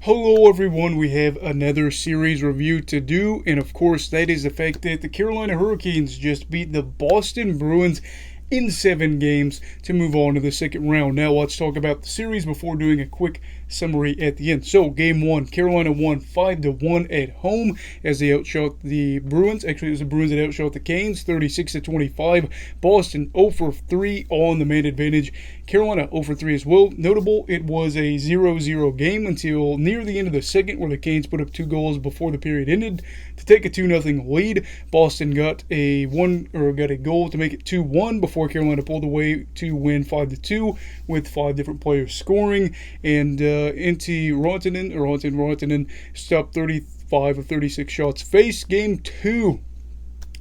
Hello everyone, we have another series review to do, and of course that is the fact that the Carolina Hurricanes just beat the Boston Bruins in 7 games to move on to the second round. Now let's talk about the series before doing a quick summary at the end. So game 1, Carolina won 5-1 at home as they outshot the Bruins. Actually, it was the Bruins that outshot the Canes 36-25. Boston 0-for-3 on the man advantage. Carolina 0-for-3 as well. Notable, it was a 0-0 game until near the end of the second, where the Canes put up 2 goals before the period ended to take a 2-0 lead. Boston got a goal to make it 2-1 before Carolina pulled away to win 5-2 with 5 different players scoring. And Rantanen stopped 35 of 36 shots faced. Game 2,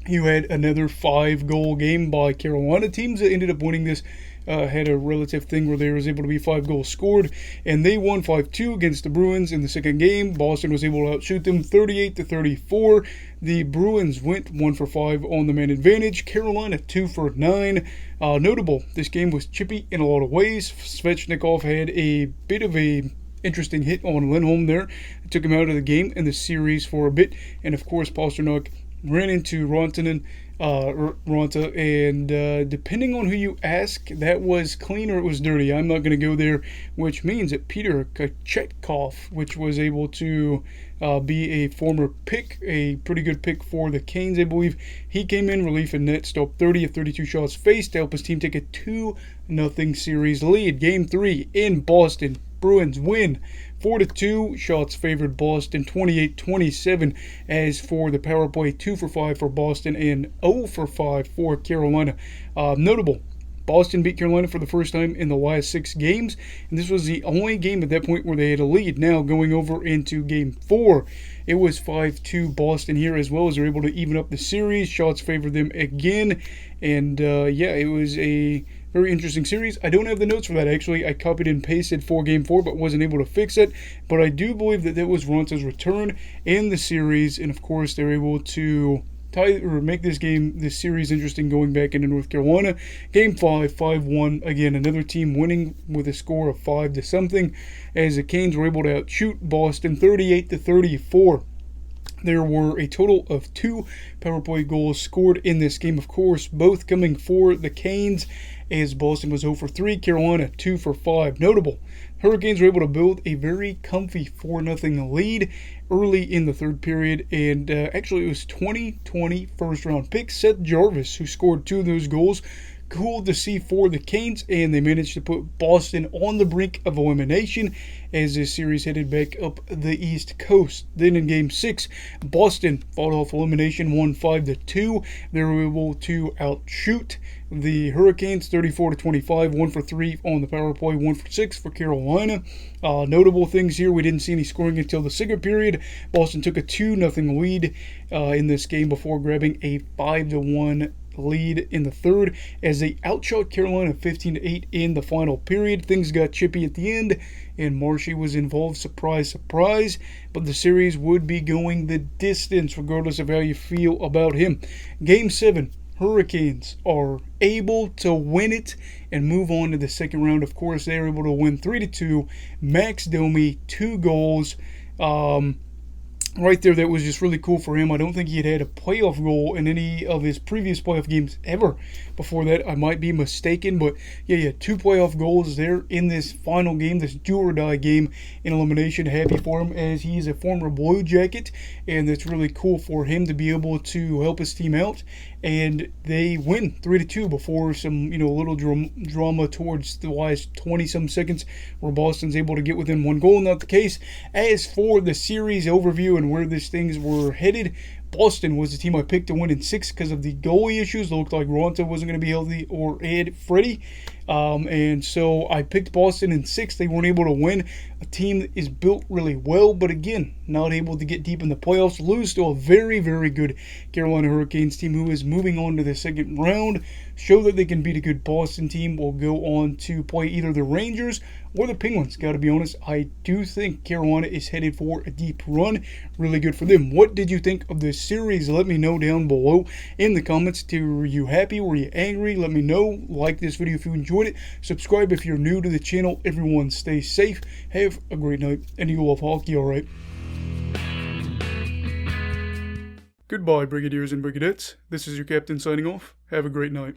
you had another 5-goal game by Carolina. Teams that ended up winning this had a relative thing where there was able to be 5 goals scored, and they won 5-2 against the Bruins in the second game. Boston was able to outshoot them 38-34. The Bruins went 1-for-5 on the man advantage. Carolina 2-for-9. Notable, this game was chippy in a lot of ways. Svechnikov had a bit of a interesting hit on Lindholm there. It took him out of the game and the series for a bit, and of course Pastrnak ran into Rantanen, and depending on who you ask, that was clean or it was dirty. I'm not going to go there, which means that Peter Kochetkov, which was able to be a former pick, a pretty good pick for the Canes, I believe, he came in relief and net, stopped 30 of 32 shots faced to help his team take a 2-0 series lead. Game 3 in Boston. Bruins win 4-2. Shots favored Boston 28-27. As for the power play, 2-for-5 for Boston and 0-for-5 for Carolina. Notable, Boston beat Carolina for the first time in the last 6 games, and this was the only game at that point where they had a lead. Now going over into game 4, it was 5-2 Boston here, as well as they're able to even up the series. Shots favored them again, and it was a very interesting series. I don't have the notes for that, actually. I copied and pasted for Game 4, but wasn't able to fix it. But I do believe that was Ronta's return in the series, and of course they're able to make this series interesting going back into North Carolina. Game 5, 5-1. Again, another team winning with a score of 5-something, as the Canes were able to outshoot Boston 38-34. There were a total of 2 power play goals scored in this game, of course, both coming for the Canes, as Boston was 0-for-3, Carolina 2-for-5. Notable, Hurricanes were able to build a very comfy 4-0 lead early in the third period, and actually it was 2020 first-round pick Seth Jarvis who scored 2 of those goals. Cool to see for the Canes, and they managed to put Boston on the brink of elimination as this series headed back up the East Coast. Then in Game 6, Boston fought off elimination, won 5-2. They were able to outshoot the Hurricanes 34-25, 1-for-3 on the power play, 1-for-6 for Carolina. Notable things here, we didn't see any scoring until the second period. Boston took a 2-0 lead in this game before grabbing a 5-1 lead in the third as they outshot Carolina 15-8 in the final period. Things got chippy at the end, and Marshy was involved. Surprise, surprise. But the series would be going the distance regardless of how you feel about him. Game 7, Hurricanes are able to win it and move on to the second round. Of course, they were able to win 3-2. Max Domi, 2 goals. Right there, that was just really cool for him. I don't think he had a playoff goal in any of his previous playoff games ever before that. I might be mistaken, but yeah, 2 playoff goals there in this final game, this do-or-die game in elimination. Happy for him, as he is a former Blue Jacket, and it's really cool for him to be able to help his team out. And they win 3-2 before some, little drama towards the last 20-some seconds where Boston's able to get within 1 goal. Not the case. As for the series overview and where these things were headed, Boston was the team I picked to win in 6 because of the goalie issues. It looked like Ronta wasn't going to be healthy, or Ed Freddie. And so I picked Boston in 6. They weren't able to win. A team that is built really well, but again, not able to get deep in the playoffs. Lose to a very, very good Carolina Hurricanes team who is moving on to the second round. Show that they can beat a good Boston team. Will go on to play either the Rangers or the Penguins. Got to be honest, I do think Carolina is headed for a deep run. Really good for them. What did you think of this series? Let me know down below in the comments. Were you happy? Were you angry? Let me know. Like this video if you enjoyed. enjoyed it. Subscribe if you're new to the channel. Everyone stay safe. Have a great night. And you love hockey, alright? Goodbye, Brigadiers and Brigadettes. This is your captain signing off. Have a great night.